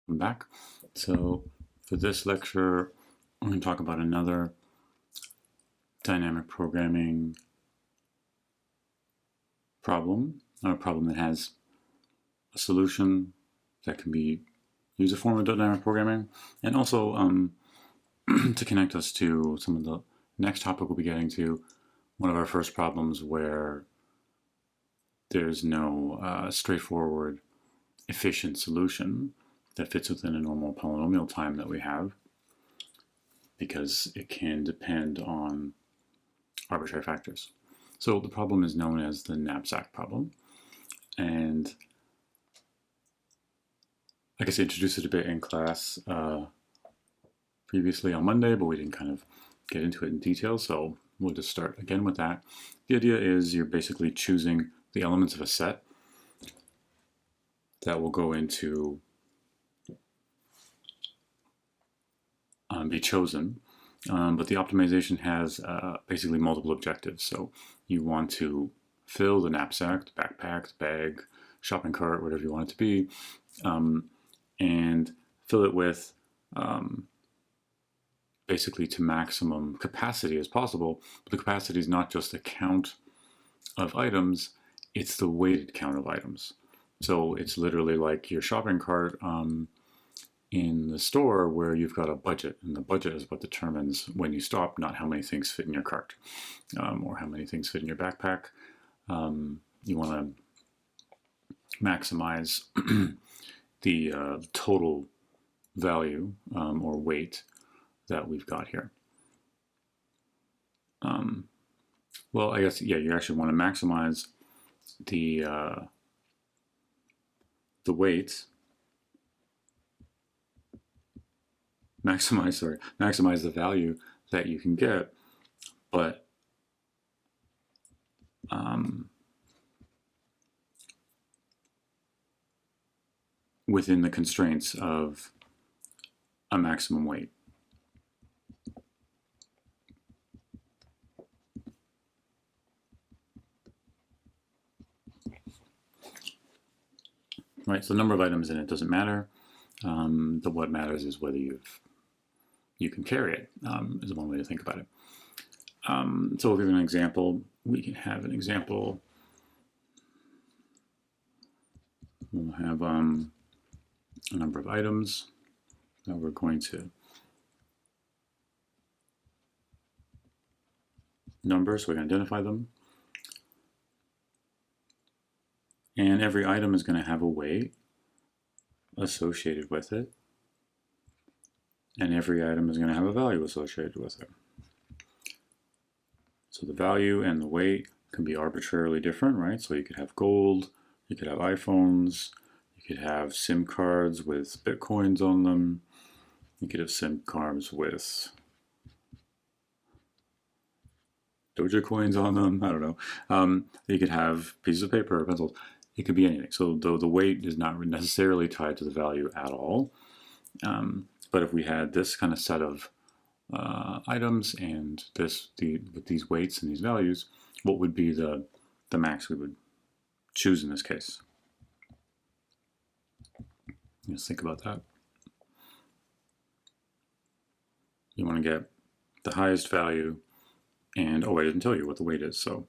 Welcome back. So for this lecture, I'm going to talk about another dynamic programming problem, or a problem that has a solution that can be used a form of dynamic programming, and also to connect us to some of the next topic we'll be getting to, one of our first problems where there's no straightforward, efficient solution that fits within a normal polynomial time that we have, because it can depend on arbitrary factors. So the problem is known as the knapsack problem, and I guess I introduced it a bit in class previously on Monday, but we didn't kind of get into it in detail, so we'll just start again with that. The idea is you're basically choosing the elements of a set that will go into be chosen, but the optimization has basically multiple objectives. So you want to fill the knapsack, the backpack, the bag, shopping cart, whatever you want it to be, and fill it with basically to maximum capacity as possible. But the capacity is not just the count of items, it's the weighted count of items. So it's literally like your shopping cart in the store where you've got a budget, and the budget is what determines when you stop, not how many things fit in your cart or how many things fit in your backpack. You want to maximize the total value or weight that we've got here. Well, I guess, yeah, you actually want to maximize the weight, maximize the value that you can get, but within the constraints of a maximum weight. Right, so the number of items in it doesn't matter. What matters is whether you can carry it, is one way to think about it. So if we have an example, we can have an example. We'll have a number of items that we're going to number, so we can identify them. And every item is going to have a weight associated with it. And every item is going to have a value associated with it. So the value and the weight can be arbitrarily different, right? So you could have gold, you could have iPhones, you could have SIM cards with Bitcoins on them, you could have SIM cards with Doja coins on them, I don't know. You could have pieces of paper or pencils. It could be anything. So the weight is not necessarily tied to the value at all. But if we had this kind of set of items and with these weights and these values, what would be the max we would choose in this case? Just think about that. You want to get the highest value, and oh, I didn't tell you what the weight is. So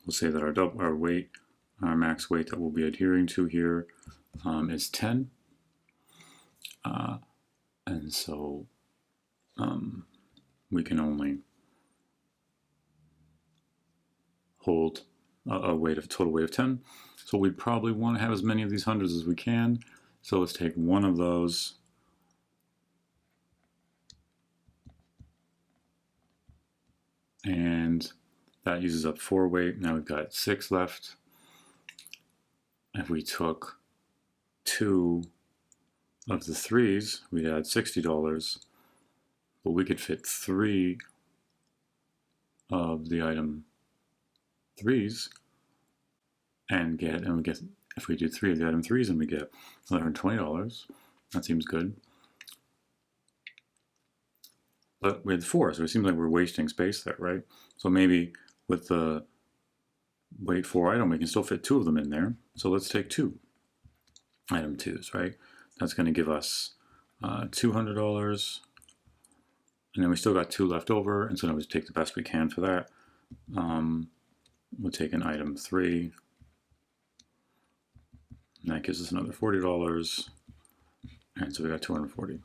we'll say that our weight, our max weight that we'll be adhering to here is 10. And so we can only hold a total weight of 10. So we'd probably want to have as many of these hundreds as we can. So let's take one of those and that uses up 4 weight. Now we've got 6 left. If we took 2 of the 3s, we'd add $60, but we could fit 3 of the item 3s and we get, if we do 3 of the item 3s, and we get $120. That seems good. But we had 4, so it seems like we're wasting space there, right? So maybe with the weight 4 item, we can still fit 2 of them in there. So let's take 2 item 2s, right? That's going to give us $200, and then we still got 2 left over, and so now we take the best we can for that. We'll take an item 3, and that gives us another $40, and so we got 240.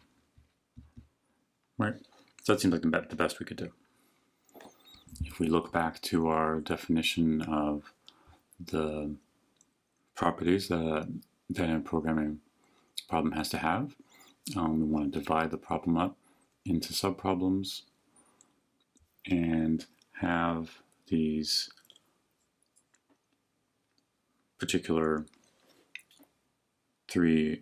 Right, so that seems like the best we could do. If we look back to our definition of the properties that dynamic programming problem has to have, we want to divide the problem up into subproblems and have these particular 3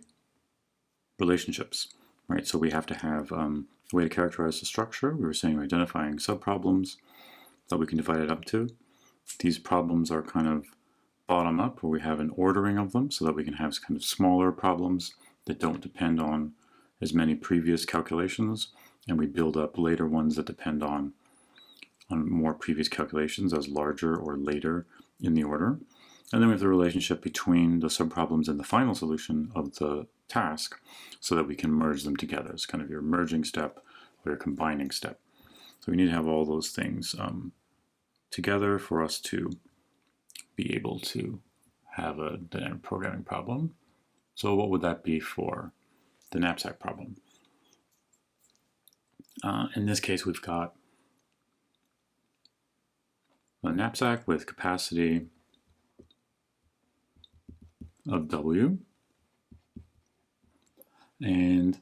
relationships, right? So we have to have a way to characterize the structure. We were saying we're identifying subproblems that we can divide it up to. These problems are kind of bottom up, where we have an ordering of them so that we can have kind of smaller problems that don't depend on as many previous calculations, and we build up later ones that depend on more previous calculations as larger or later in the order. And then we have the relationship between the subproblems and the final solution of the task so that we can merge them together. It's kind of your merging step or your combining step. So we need to have all those things together for us to be able to have a dynamic programming problem. So what would that be for the knapsack problem? In this case, we've got a knapsack with capacity of W and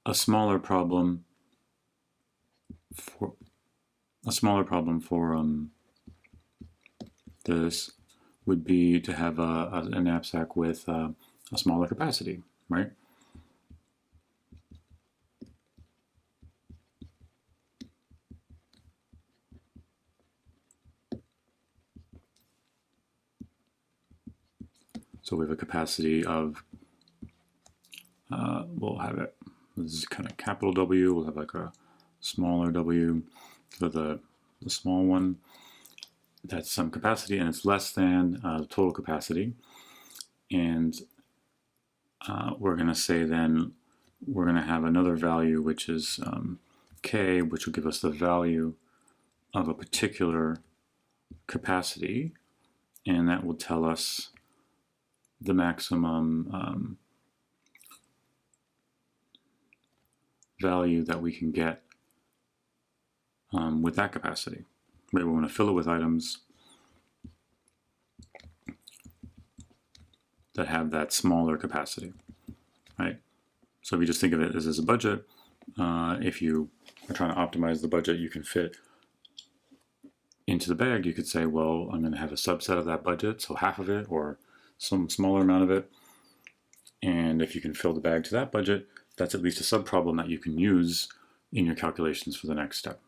a smaller problem for this would be to have a knapsack with a smaller capacity, right? So we have a capacity of, we'll have it, this is kind of capital W, we'll have like a smaller W for the small one. That's some capacity, and it's less than the total capacity. And we're going to say then we're going to have another value, which is K, which will give us the value of a particular capacity, and that will tell us the maximum value that we can get with that capacity. Right, we want to fill it with items that have that smaller capacity, right? So if you just think of it as a budget, if you are trying to optimize the budget you can fit into the bag, you could say, well, I'm going to have a subset of that budget, so half of it or some smaller amount of it. And if you can fill the bag to that budget, that's at least a subproblem that you can use in your calculations for the next step.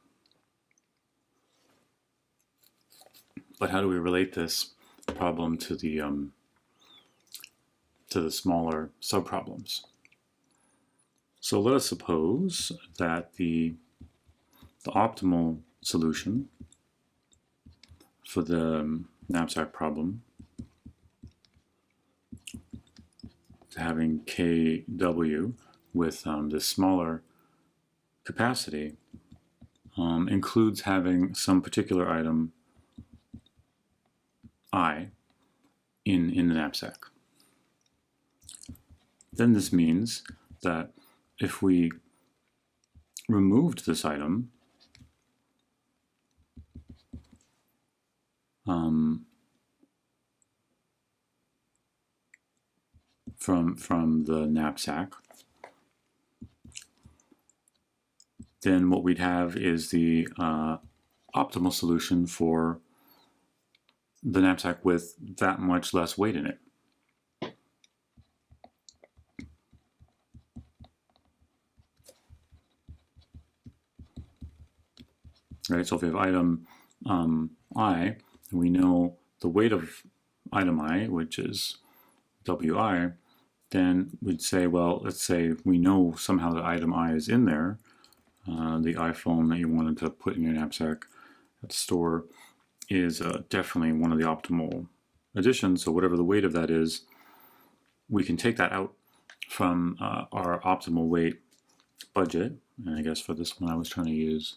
But how do we relate this problem to the smaller subproblems? So let us suppose that the optimal solution for the knapsack problem to having kW with this smaller capacity includes having some particular item I in the knapsack. Then this means that if we removed this item from the knapsack, then what we'd have is the optimal solution for the knapsack with that much less weight in it. Right, so if we have item I, and we know the weight of item I, which is Wi, then we'd say, well, let's say we know somehow that item I is in there, the iPhone that you wanted to put in your knapsack at the store is definitely one of the optimal additions, so whatever the weight of that is, we can take that out from our optimal weight budget. And I guess for this one I was trying to use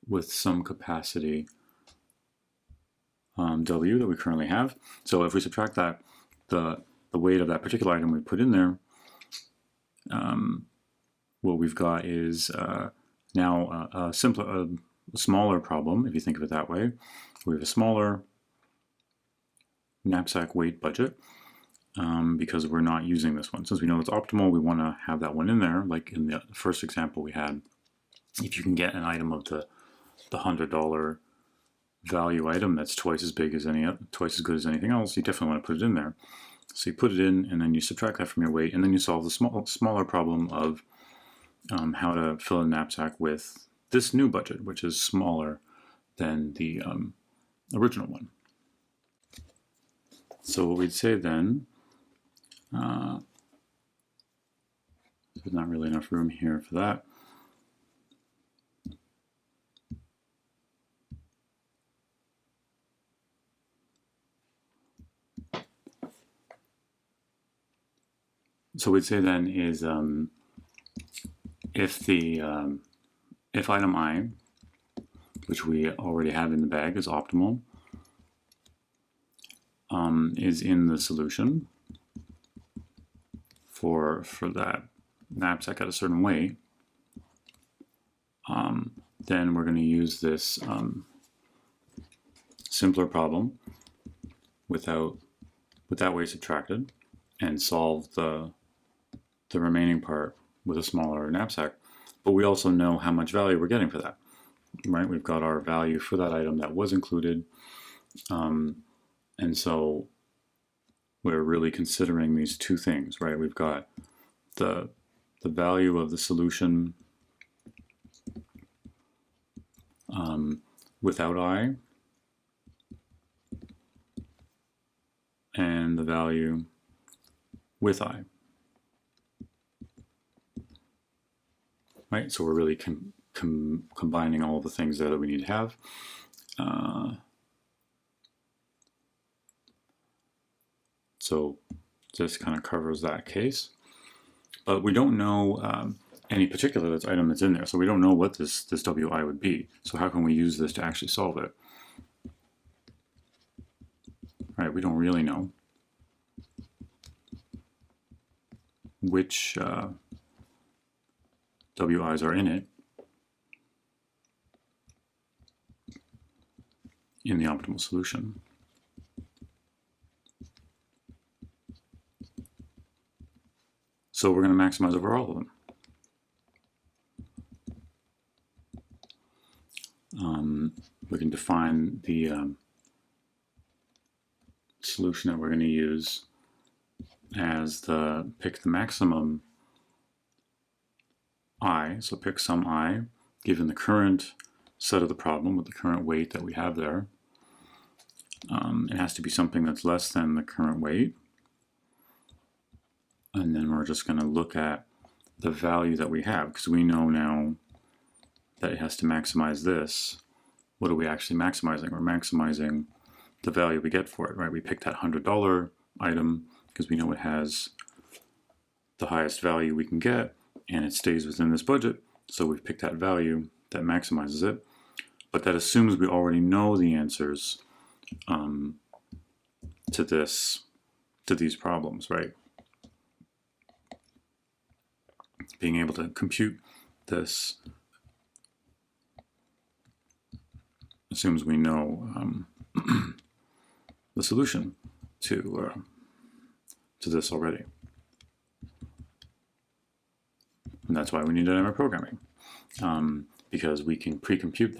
with some capacity W that we currently have. So if we subtract that, the weight of that particular item we put in there, what we've got is now a smaller problem, if you think of it that way. We have a smaller knapsack weight budget because we're not using this one. Since we know it's optimal, we want to have that one in there. Like in the first example we had, if you can get an item of the $100 value item that's twice as good as anything else, you definitely want to put it in there. So you put it in, and then you subtract that from your weight, and then you solve the smaller problem of how to fill a knapsack with this new budget, which is smaller than the original one. So what we'd say then, there's not really enough room here for that. So we'd say then is if item I, which we already have in the bag, is optimal, is in the solution for that knapsack at a certain weight, then we're going to use this simpler problem with that weight subtracted and solve the remaining part with a smaller knapsack. But we also know how much value we're getting for that, right? We've got our value for that item that was included, and so we're really considering these two things, right? We've got the value of the solution without I, and the value with I. Right, so we're really combining all the things that we need to have. So this kind of covers that case. But we don't know any particular item that's in there, so we don't know what this WI would be. So how can we use this to actually solve it? Right, we don't really know which WIs are in it in the optimal solution. So we're going to maximize over all of them. We can define the solution that we're going to use as pick the maximum I, so pick some I, given the current set of the problem with the current weight that we have there. It has to be something that's less than the current weight. And then we're just going to look at the value that we have, because we know now that it has to maximize this. What are we actually maximizing? We're maximizing the value we get for it, right? We picked that $100 item because we know it has the highest value we can get, and it stays within this budget, so we've picked that value that maximizes it. But that assumes we already know the answers to these problems, right? Being able to compute this assumes we know the solution to this already. And that's why we need dynamic programming, because we can pre-compute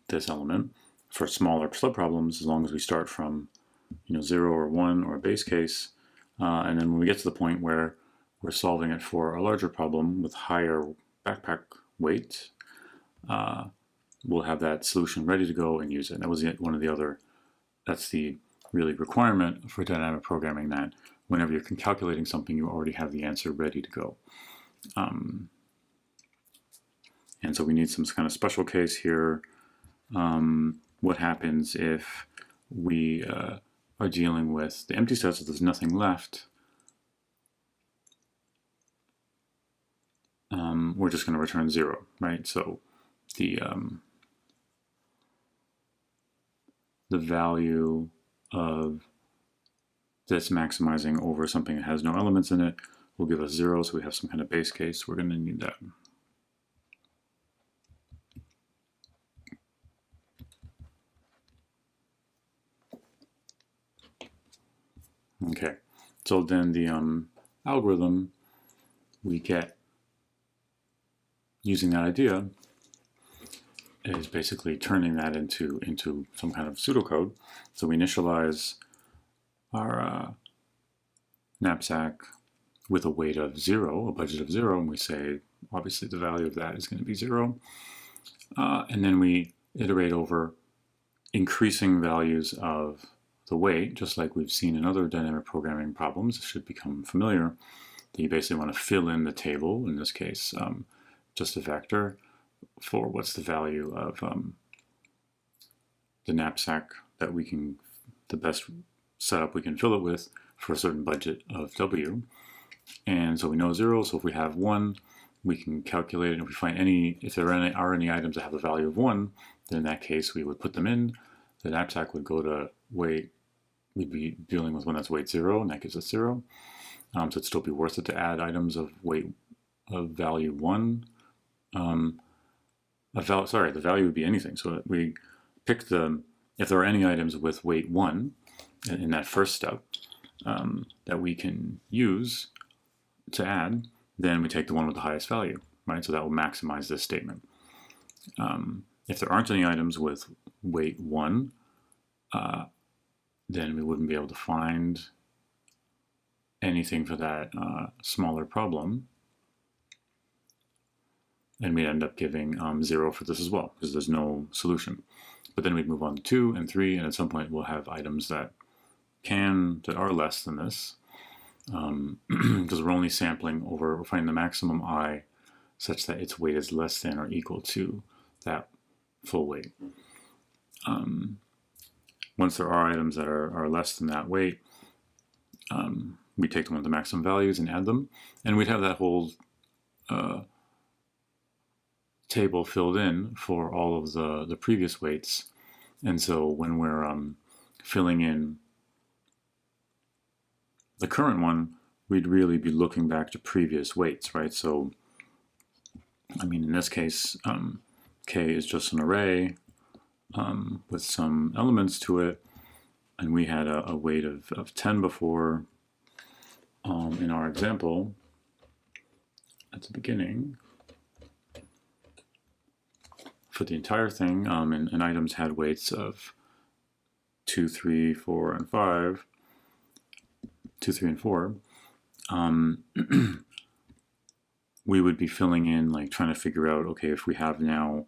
this element for smaller subproblems as long as we start from 0 or 1 or a base case, and then when we get to the point where we're solving it for a larger problem with higher backpack weight, we'll have that solution ready to go and use it. That was one of the other, that's the really requirement for dynamic programming, that whenever you're calculating something, you already have the answer ready to go. And so we need some kind of special case here. What happens if we are dealing with the empty set, so there's nothing left? We're just going to return 0, right? So the value of this maximizing over something that has no elements in it will give us 0, so we have some kind of base case. We're going to need that. Okay, so then the algorithm we get using that idea is basically turning that into some kind of pseudocode. So we initialize our knapsack with a weight of 0, a budget of 0, and we say obviously the value of that is going to be 0. And then we iterate over increasing values of the weight, just like we've seen in other dynamic programming problems. It should become familiar. You basically want to fill in the table, in this case just a vector, for what's the value of the knapsack that we can, the best setup we can fill it with for a certain budget of W. And so we know 0, so if we have 1, we can calculate it. If we find if there are any items that have a value of 1, then in that case we would put them in. The knapsack would go to weight, we'd be dealing with one that's weight 0, and that gives us 0. So it'd still be worth it to add items of weight of value 1. The value would be anything. So we pick if there are any items with weight 1 in that first step that we can use to add, then we take the one with the highest value, right? So that will maximize this statement. If there aren't any items with weight 1, then we wouldn't be able to find anything for that smaller problem. And we'd end up giving 0 for this as well, because there's no solution. But then we'd move on to 2 and 3, and at some point we'll have items that are less than this, because we're only sampling over, we're finding the maximum I such that its weight is less than or equal to that full weight. Once there are items that are less than that weight, we take them with the maximum values and add them, and we'd have that whole table filled in for all of the previous weights. And so when we're filling in the current one, we'd really be looking back to previous weights, right? So, I mean, in this case, K is just an array with some elements to it, and we had a weight of 10 before in our example at the beginning. For the entire thing, and items had weights of 2, 3, 4, and 5, 2, 3, and 4, we would be filling in, like trying to figure out, okay, if we have now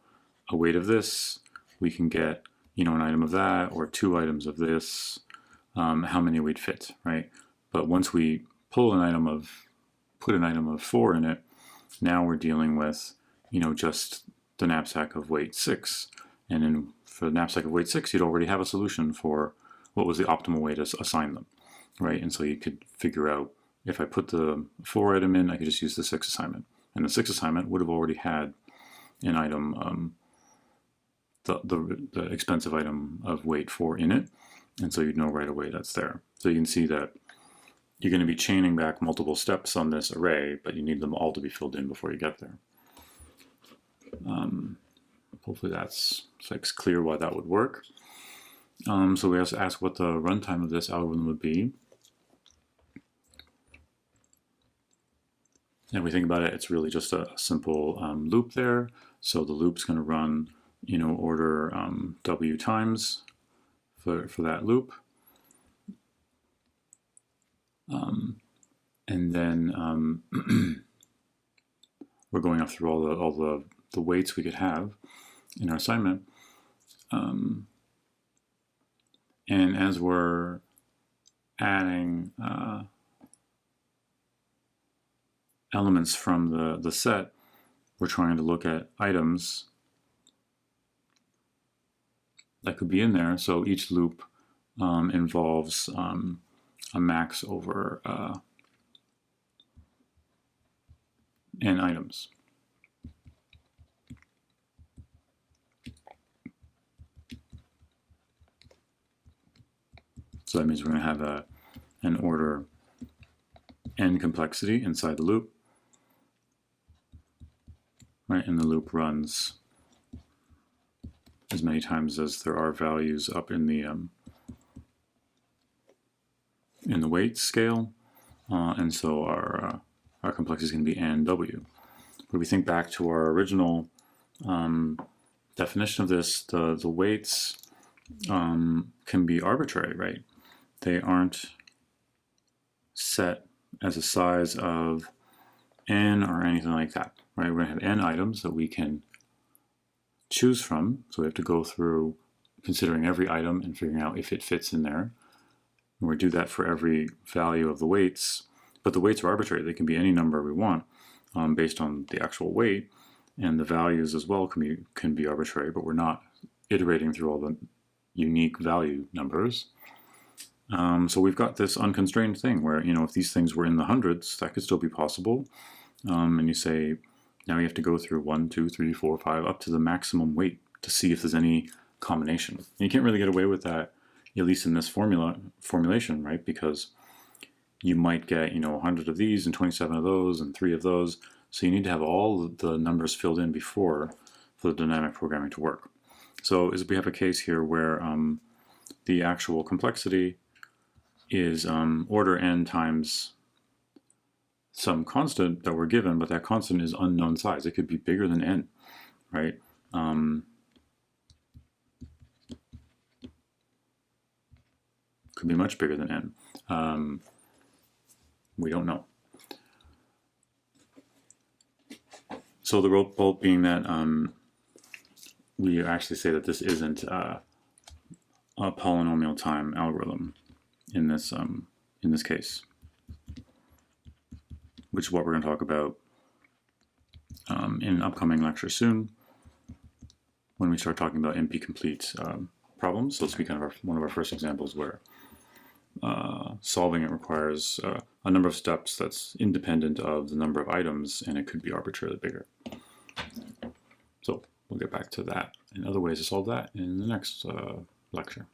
a weight of this, we can get, an item of that, or 2 items of this, how many we'd fit, right? But once we put an item of 4 in it, now we're dealing with, just the knapsack of weight 6. And then for the knapsack of weight 6, you'd already have a solution for what was the optimal way to assign them, right? And so you could figure out, if I put the 4 item in, I could just use the 6 assignment. And the 6 assignment would have already had an item, the expensive item of weight 4 in it. And so you'd know right away that's there. So you can see that you're going to be chaining back multiple steps on this array, but you need them all to be filled in before you get there. Hopefully that's clear why that would work. So we also ask what the runtime of this algorithm would be. And if we think about it, it's really just a simple loop there. So the loop's going to run, order W times for that loop. And then we're going up through all the weights we could have in our assignment. And as we're adding elements from the set, we're trying to look at items that could be in there. So each loop involves a max over n items. So that means we're going to have an order n complexity inside the loop, right? And the loop runs as many times as there are values up in the weight scale, and so our complexity is going to be nw. But if we think back to our original definition of this, the weights can be arbitrary, right? They aren't set as a size of n or anything like that, right? We're going to have n items that we can choose from, so we have to go through considering every item and figuring out if it fits in there. And we do that for every value of the weights, but the weights are arbitrary. They can be any number we want based on the actual weight, and the values as well can be arbitrary, but we're not iterating through all the unique value numbers. So we've got this unconstrained thing where, you know, if these things were in the hundreds, that could still be possible. And you say, now you have to go through 1, 2, 3, 4, 5, up to the maximum weight to see if there's any combination. And you can't really get away with that, at least in this formulation, right? Because you might get, you know, 100 of these and 27 of those and 3 of those. So you need to have all the numbers filled in before for the dynamic programming to work. So we have a case here where the actual complexity is order n times some constant that we're given, but that constant is unknown size. It could be bigger than n, right? Could be much bigger than n. We don't know. So the result being that we actually say that this isn't a polynomial time algorithm in this case, which is what we're going to talk about in an upcoming lecture soon when we start talking about NP-complete problems. So this will be kind of one of our first examples where solving it requires a number of steps that's independent of the number of items, and it could be arbitrarily bigger. So we'll get back to that and other ways to solve that in the next lecture.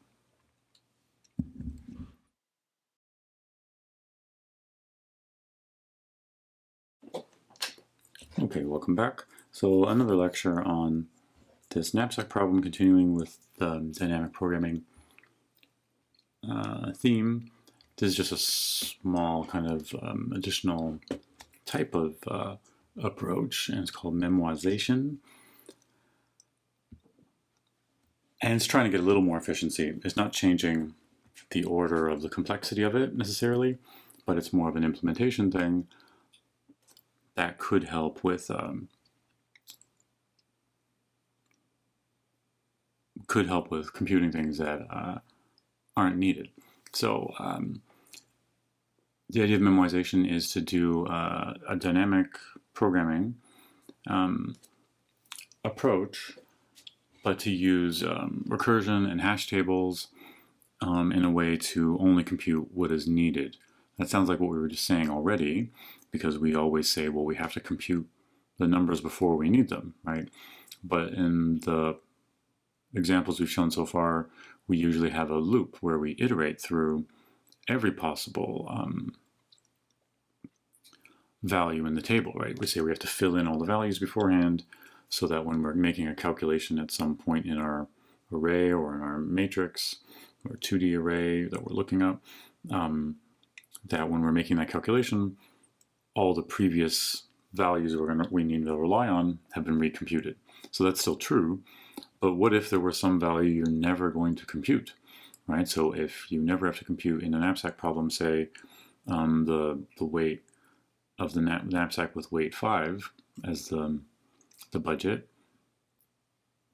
Okay, welcome back. So another lecture on this knapsack problem, continuing with the dynamic programming theme. This is just a small kind of additional type of approach, and it's called memoization. And it's trying to get a little more efficiency. It's not changing the order of the complexity of it necessarily, but it's more of an implementation thing that could help with computing things that aren't needed. So the idea of memoization is to do a dynamic programming approach, but to use recursion and hash tables in a way to only compute what is needed. That sounds like what we were just saying already, because we always say, well, we have to compute the numbers before we need them, right? But in the examples we've shown so far, we usually have a loop where we iterate through every possible value in the table, right? We say we have to fill in all the values beforehand so that when we're making a calculation at some point in our array or in our matrix or 2D array that we're looking up, that when we're making that calculation, all the previous values we need to rely on have been recomputed. So that's still true, but what if there were some value you're never going to compute, right? So if you never have to compute in a knapsack problem, say the weight of the knapsack with weight 5 as the budget,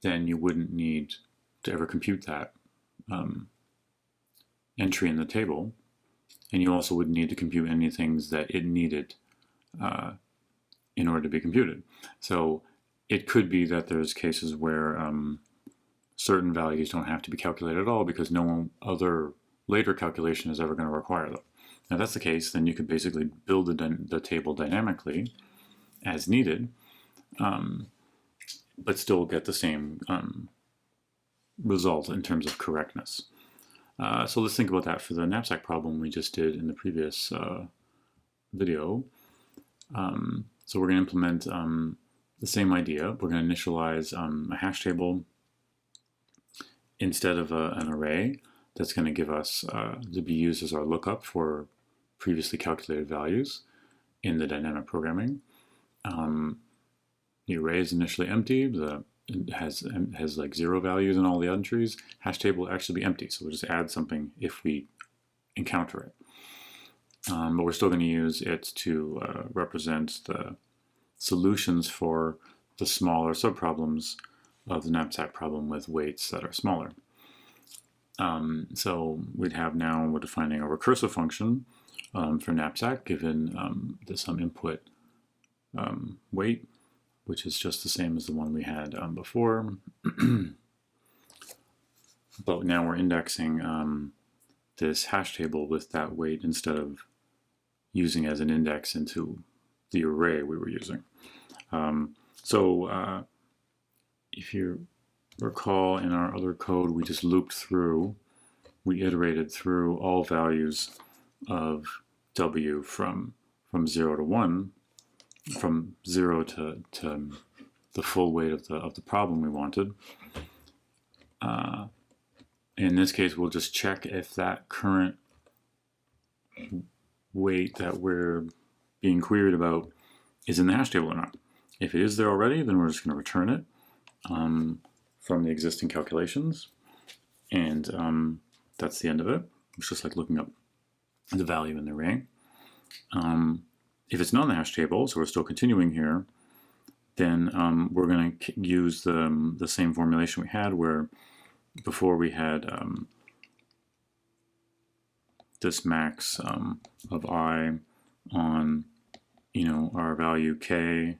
then you wouldn't need to ever compute that entry in the table, and you also wouldn't need to compute any things that it needed in order to be computed. So it could be that there's cases where certain values don't have to be calculated at all because no other later calculation is ever going to require them. Now, if that's the case, then you could basically build the table dynamically as needed, but still get the same result in terms of correctness. So let's think about that for the knapsack problem we just did in the previous video. So we're going to implement the same idea. We're going to initialize a hash table instead of an array that's going to give us to be used as our lookup for previously calculated values in the dynamic programming. The array is initially empty. It has like 0 values in all the entries. Hash table will actually be empty, so we'll just add something if we encounter it. But we're still going to use it to represent the solutions for the smaller subproblems of the knapsack problem with weights that are smaller. So we'd have now, we're defining a recursive function for knapsack given some input weight, which is just the same as the one we had before. But now we're indexing this hash table with that weight instead of using as an index into the array we were using. If you recall, in our other code, we just looped through, we iterated through all values of W from 0 to 1, from 0 to the full weight of the problem we wanted. In this case, we'll just check if that current weight that we're being queried about is in the hash table or not. If it is there already, then we're just going to return it from the existing calculations, and that's the end of it. It's just like looking up the value in the array. If it's not in the hash table, so we're still continuing here, then we're going to use the same formulation we had, where before we had this max of I on our value k,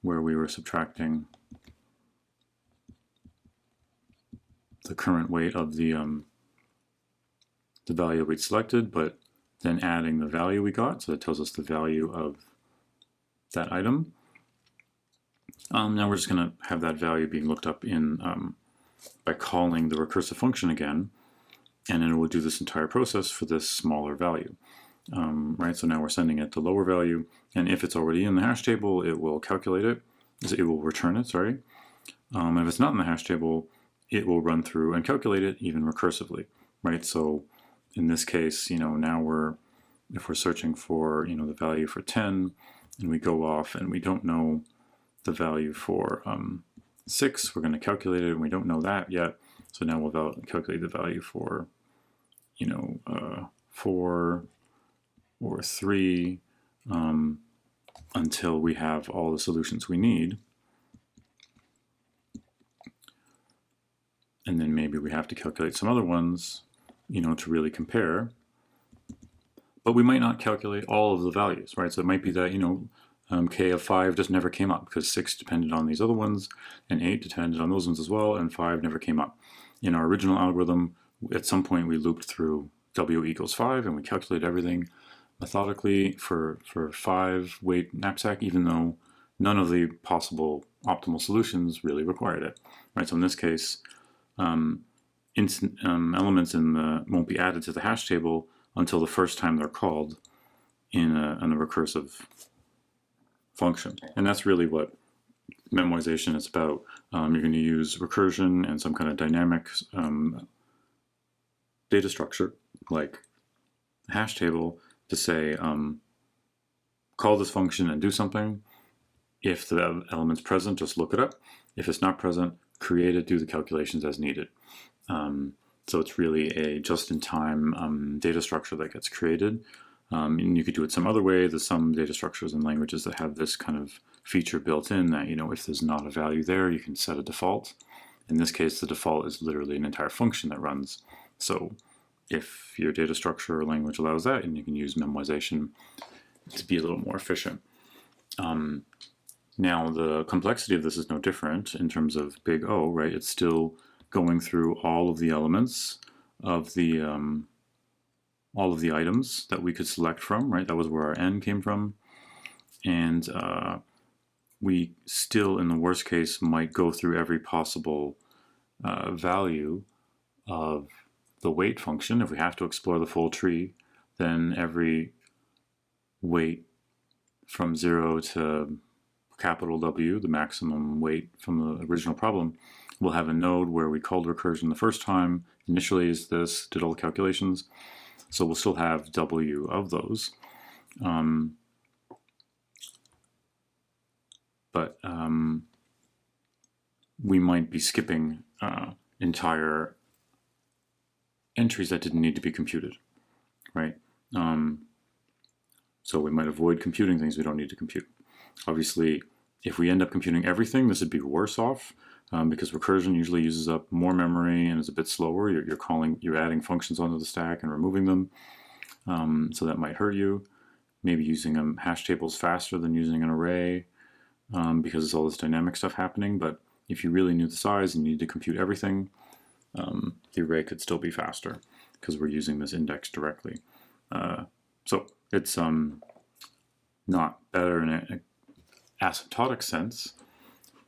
where we were subtracting the current weight of the value we'd selected, but then adding the value we got, so that tells us the value of that item. Now we're just going to have that value being looked up in by calling the recursive function again, and then it will do this entire process for this smaller value. Right, so now we're sending it the lower value, and if it's already in the hash table, it will calculate it. It will return it, sorry. And if it's not in the hash table, it will run through and calculate it even recursively, right? So in this case, now if we're searching for, the value for 10, and we go off and we don't know the value for 6, we're going to calculate it, and we don't know that yet. So now we'll calculate the value for, 4 or 3 until we have all the solutions we need. And then maybe we have to calculate some other ones, to really compare. But we might not calculate all of the values, right? So it might be that, k of 5 just never came up because 6 depended on these other ones, and 8 depended on those ones as well, and 5 never came up. In our original algorithm, at some point we looped through W equals 5, and we calculated everything methodically for 5 weight knapsack, even though none of the possible optimal solutions really required it, right? So in this case, elements won't be added to the hash table until the first time they're called in a recursive function. And that's really what memoization is about. You're going to use recursion and some kind of dynamic data structure like hash table to say, call this function and do something. If the element's present, just look it up. If it's not present, create it, do the calculations as needed. So it's really a just-in-time data structure that gets created. And you could do it some other way. There's some data structures and languages that have this kind of feature built in that, if there's not a value there, you can set a default. In this case, the default is literally an entire function that runs. So if your data structure or language allows that, and you can use memoization to be a little more efficient. Now the complexity of this is no different in terms of big O, right? It's still going through all of the elements of the all of the items that we could select from, right? That was where our n came from. And we still, in the worst case, might go through every possible value of the weight function. If we have to explore the full tree, then every weight from 0 to capital W, the maximum weight from the original problem, we'll have a node where we called recursion the first time, initialized this, did all the calculations. So we'll still have W of those. But we might be skipping entire entries that didn't need to be computed, right? So we might avoid computing things we don't need to compute. Obviously, if we end up computing everything, this would be worse off because recursion usually uses up more memory and is a bit slower. You're adding functions onto the stack and removing them, so that might hurt you. Maybe using hash tables faster than using an array because there's all this dynamic stuff happening. But if you really knew the size and you need to compute everything, the array could still be faster because we're using this index directly. So it's not better in an asymptotic sense,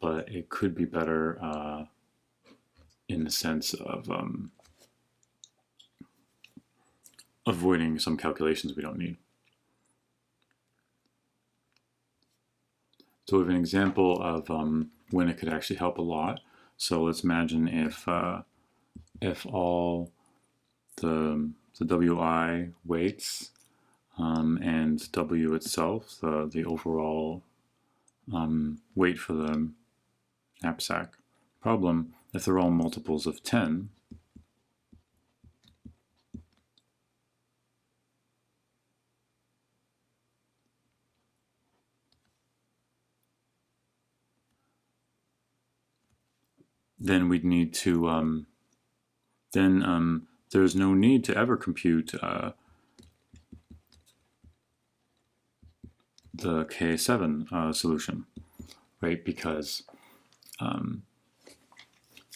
but it could be better in the sense of avoiding some calculations we don't need. So we have an example of when it could actually help a lot. So let's imagine if all the WI weights and W itself, the overall weight for the knapsack problem, if they're all multiples of 10, then we'd need to, there's no need to ever compute the K7 solution, right? Because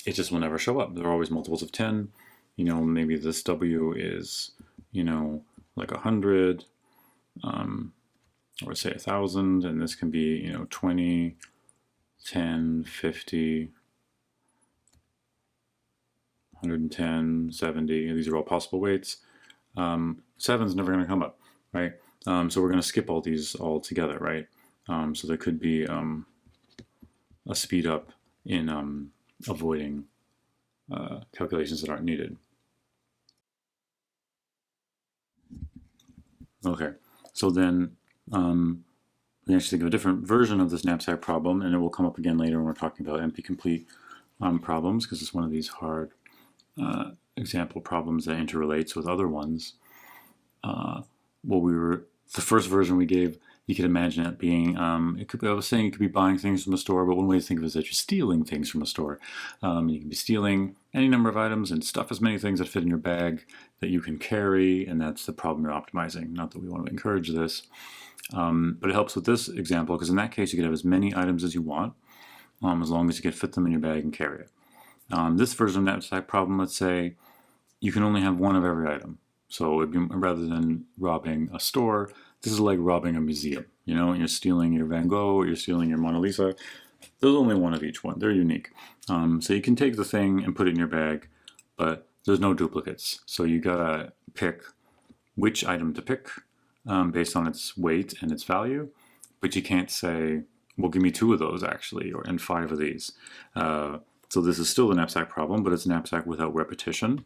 it just will never show up. There are always multiples of 10. You know, maybe this W is, you know, like 100, or say 1,000, and this can be, you know, 20, 10, 50, 110, 70. These are all possible weights. 7's never going to come up, right? So we're going to skip all these all together, right? So there could be a speed up in avoiding calculations that aren't needed. Okay, so then we actually think of a different version of this knapsack problem, and it will come up again later when we're talking about NP-complete problems, because it's one of these hard example problems that interrelates with other ones. The first version we gave, you could imagine it being, I was saying you could be buying things from a store, but one way to think of it is that you're stealing things from a store. You can be stealing any number of items and stuff as many things that fit in your bag that you can carry, and that's the problem you're optimizing. Not that we want to encourage this, but it helps with this example, because in that case you could have as many items as you want, as long as you can fit them in your bag and carry it. This version of knapsack problem, let's say you can only have one of every item. So rather than robbing a store, this is like robbing a museum. You know, you're stealing your Van Gogh, or you're stealing your Mona Lisa. There's only one of each one. They're unique. So you can take the thing and put it in your bag, but there's no duplicates. So you gotta pick which item to pick based on its weight and its value. But you can't say, well, give me 2 of those actually, and 5 of these. So this is still the knapsack problem, but it's a knapsack without repetition.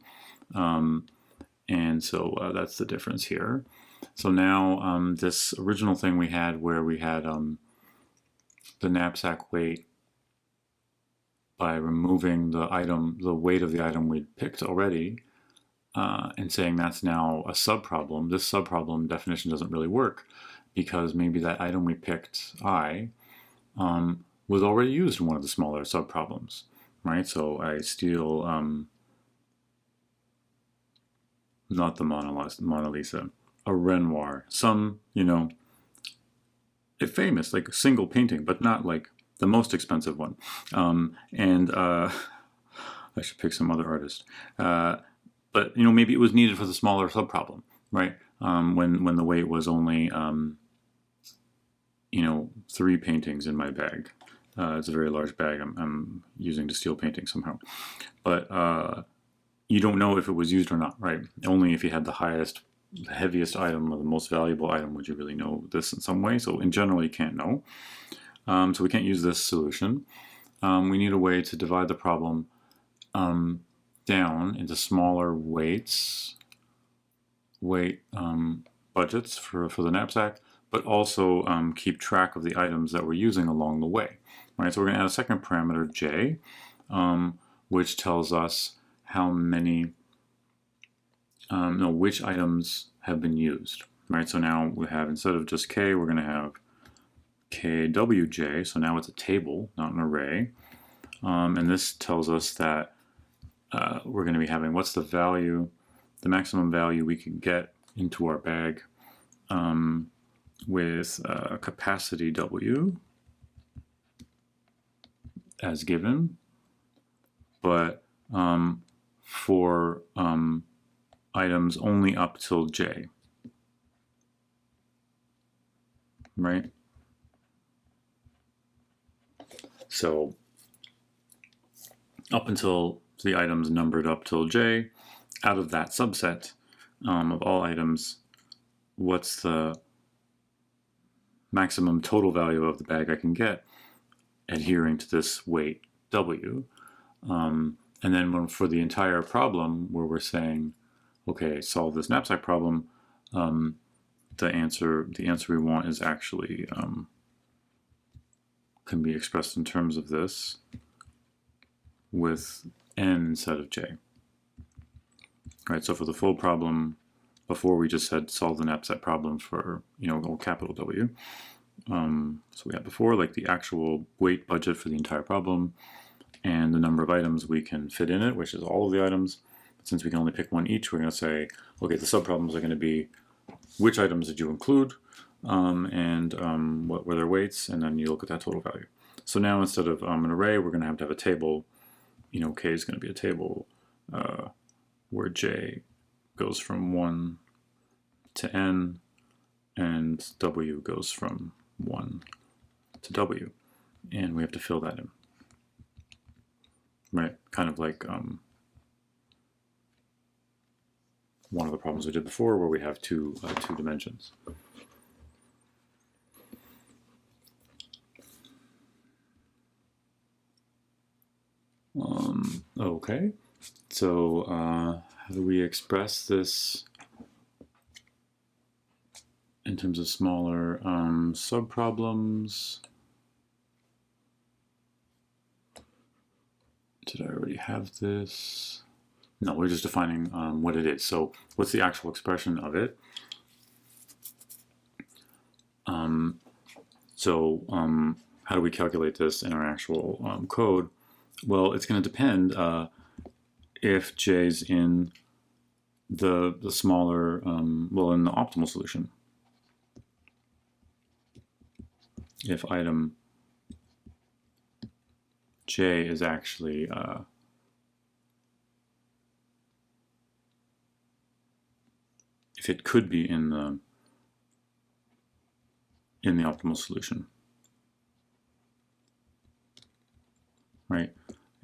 And so that's the difference here. So now this original thing we had where we had the knapsack weight by removing the weight of the item we'd picked already, and saying that's now a subproblem. This subproblem definition doesn't really work because maybe that item we picked, I, was already used in one of the smaller subproblems, right? So I steal not the Mona Lisa, a Renoir, some, you know, famous, like a single painting, but not like the most expensive one. I should pick some other artist. But maybe it was needed for the smaller subproblem, right? When the weight was only 3 paintings in my bag. It's a very large bag I'm using to steal painting somehow. But you don't know if it was used or not, right? Only if you had the heaviest item or the most valuable item would you really know this in some way. So in general, you can't know. So we can't use this solution. We need a way to divide the problem down into smaller weight budgets for the knapsack, but also keep track of the items that we're using along the way. Right, so we're going to add a second parameter, j, which tells us how many, which items have been used. Right, so now we have, instead of just k, we're going to have kwj, so now it's a table, not an array. And this tells us that we're going to be having what's the value, the maximum value we can get into our bag with capacity W as given, but for items only up till j, right? So up until the items numbered up till j, out of that subset of all items, what's the maximum total value of the bag I can get adhering to this weight W. And then for the entire problem where we're saying, okay, solve this knapsack problem, the answer we want is actually can be expressed in terms of this with n instead of j. Right, so for the full problem, before we just said solve the knapsack problem for, capital W. So we had before, like the actual weight budget for the entire problem and the number of items we can fit in it, which is all of the items. But since we can only pick one each, we're going to say, okay, the subproblems are going to be which items did you include and what were their weights, and then you look at that total value. So now instead of an array, we're going to have a table. K is going to be a table where j goes from 1 to n and w goes from 1 to w, and we have to fill that in, right? Kind of like one of the problems we did before where we have two dimensions. Okay, so how do we express this in terms of smaller subproblems? Did I already have this? No, we're just defining what it is. So what's the actual expression of it? How do we calculate this in our actual code? Well, it's going to depend if j's in the smaller, in the optimal solution. If item j is actually if it could be in the optimal solution, right?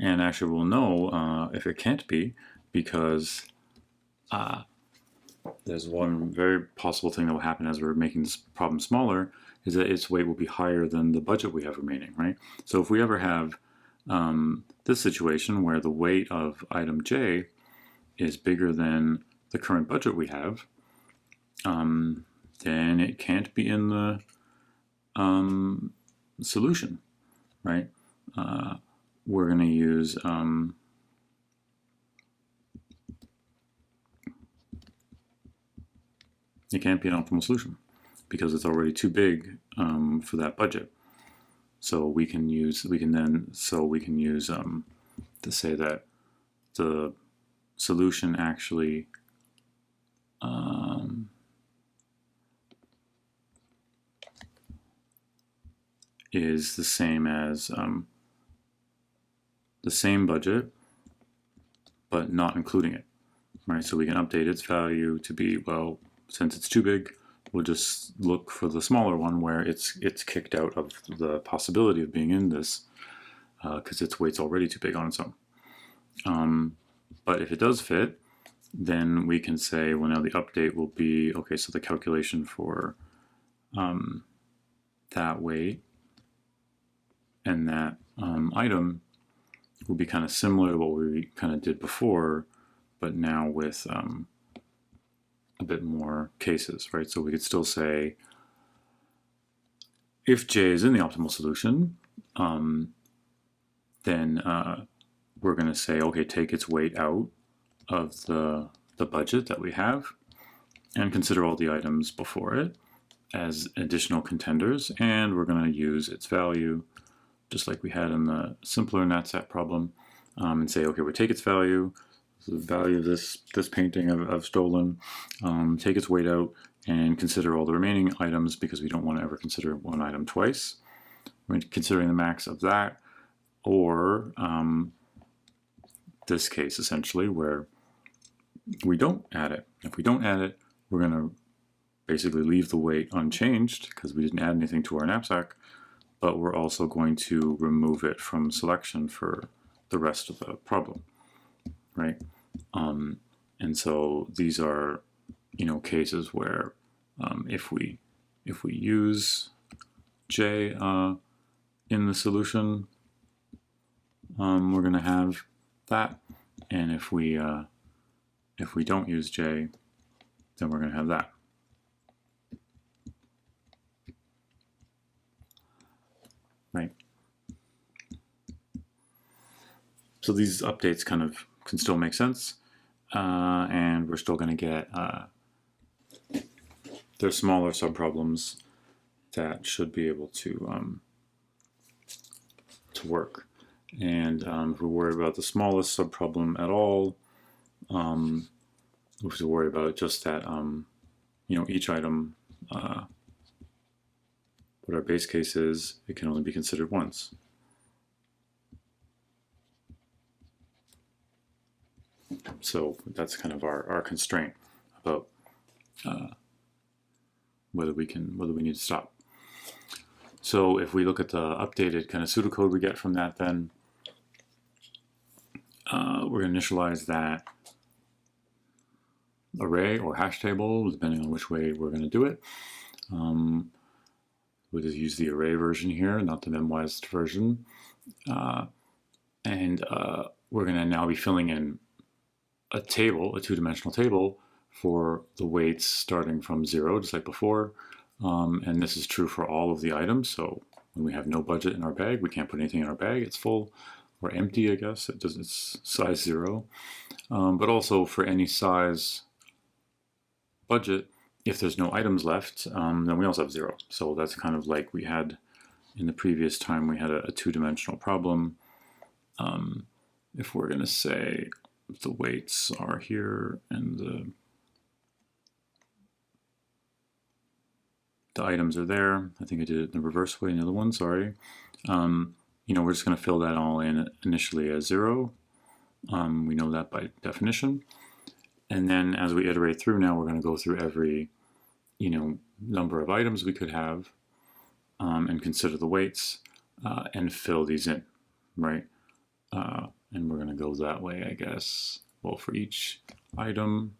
And actually we'll know if it can't be, because there's one very possible thing that will happen as we're making this problem smaller, is that its weight will be higher than the budget we have remaining, right? So if we ever have this situation where the weight of item j is bigger than the current budget we have, then it can't be in the solution, right? We're going to use it can't be an optimal solution because it's already too big for that budget. So we can use to say that the solution actually is the same as the same budget, but not including it, right? So we can update its value to be, well, since it's too big, we'll just look for the smaller one where it's kicked out of the possibility of being in this because its weight's already too big on its own. But if it does fit, then we can say, well, now the update will be, okay, so the calculation for that weight and that item will be kind of similar to what we kind of did before, but now with a bit more cases, right? So we could still say, if J is in the optimal solution, then we're going to say, okay, take its weight out of the budget that we have and consider all the items before it as additional contenders, and we're going to use its value just like we had in the simpler Knapsack problem, and say, okay, we take its value, so the value of this painting I've stolen, take its weight out and consider all the remaining items because we don't want to ever consider one item twice. We're considering the max of that, or this case essentially where we don't add it. If we don't add it, we're going to basically leave the weight unchanged because we didn't add anything to our knapsack, but we're also going to remove it from selection for the rest of the problem, right? And so these are, cases where if we use J in the solution, we're going to have that, and if we don't use J, then we're going to have that. Right. So these updates kind of can still make sense, and we're still going to get there's smaller subproblems that should be able to work. And if we're worried about the smallest subproblem at all, we have to worry about just that, each item, what our base case is, it can only be considered once. So that's kind of our constraint about whether we need to stop. So if we look at the updated kind of pseudocode we get from that, then we're going to initialize that array or hash table, depending on which way we're going to do it. We'll just use the array version here, not the memoized version. And we're going to now be filling in a table, a two-dimensional table, for the weights starting from 0, just like before. And this is true for all of the items. So when we have no budget in our bag, we can't put anything in our bag. It's full or empty, I guess. It's size 0. But also for any size budget, if there's no items left, then we also have 0. So that's kind of like we had in the previous time we had a two-dimensional problem. If we're going to say the weights are here and the items are there. I think I did it in the reverse way in the other one, sorry. We're just going to fill that all in initially as 0. We know that by definition. And then as we iterate through now, we're going to go through every, number of items we could have and consider the weights and fill these in, right? And we're going to go that way, I guess. Well, for each item,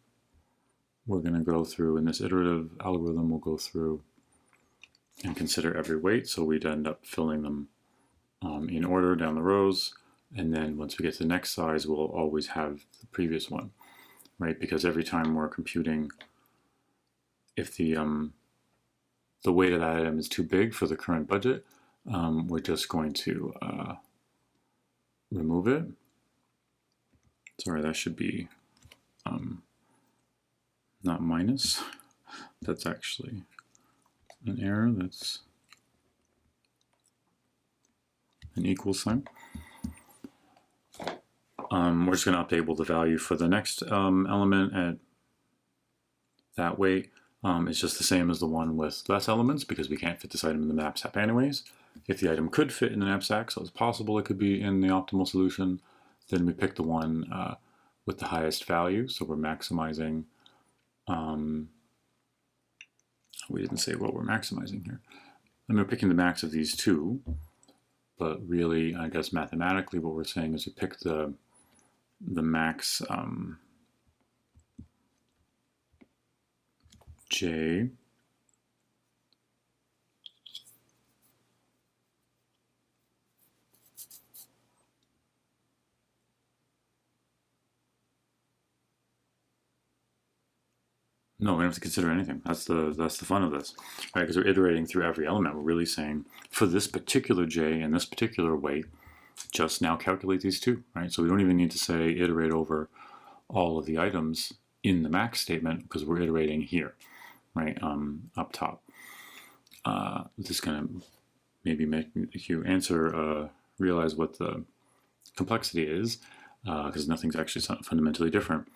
we're going to go through, in this iterative algorithm, we'll go through and consider every weight. So we'd end up filling them in order down the rows. And then once we get to the next size, we'll always have the previous one, right? Because every time we're computing, if the weight of that item is too big for the current budget, we're just going to remove it. Sorry, that should be not minus. That's actually an error. That's an equal sign. We're just going to update the value for the next element at that weight. It's just the same as the one with less elements because we can't fit this item in the knapsack anyways. if the item could fit in the knapsack, so it's possible it could be in the optimal solution, then we pick the one with the highest value. So we're maximizing, we didn't say what we're maximizing here. And we're picking the max of these two, but really, I guess mathematically what we're saying is we pick the max J No, we don't have to consider anything. That's the fun of this, right? Because we're iterating through every element. We're really saying, for this particular J and this particular weight, just now calculate these two, right? So we don't even need to say iterate over all of the items in the max statement because we're iterating here, right, up top. This is going to maybe make you realize what the complexity is, because nothing's actually fundamentally different.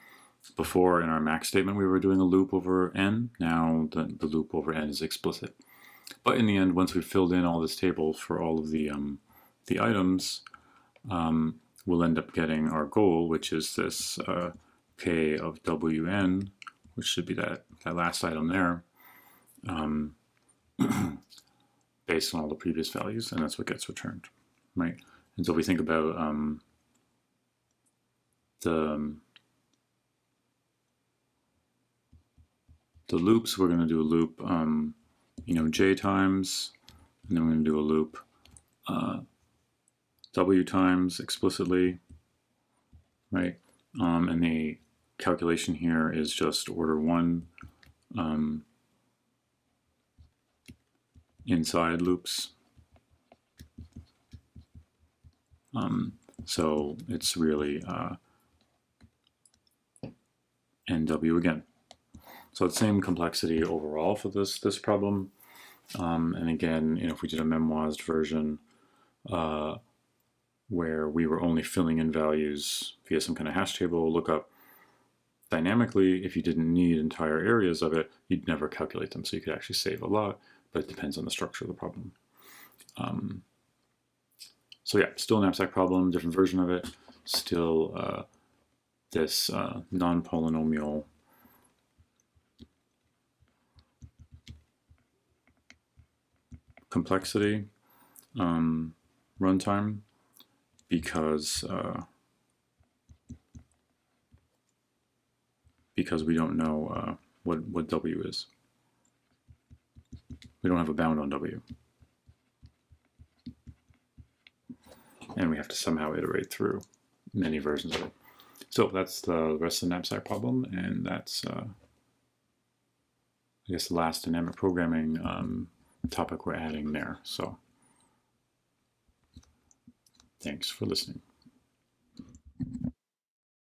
Before, in our max statement, we were doing a loop over n. Now the loop over n is explicit. But in the end, once we've filled in all this table for all of the items, we'll end up getting our goal, which is this k of wn, which should be that last item there, based on all the previous values, and that's what gets returned, right? And so if we think about the loops, we're going to do a loop, j times, and then we're going to do a loop w times explicitly, right? And the calculation here is just order 1 inside loops. So it's really NW again. So it's same complexity overall for this problem. And again, if we did a memoized version where we were only filling in values via some kind of hash table lookup, dynamically, if you didn't need entire areas of it, you'd never calculate them. So you could actually save a lot, but it depends on the structure of the problem. So yeah, still a knapsack problem, different version of it, still this non-polynomial complexity runtime, because we don't know what W is. We don't have a bound on W. And we have to somehow iterate through many versions of it. So that's the rest of the knapsack problem, and that's, I guess, the last dynamic programming topic we're adding there. So thanks for listening.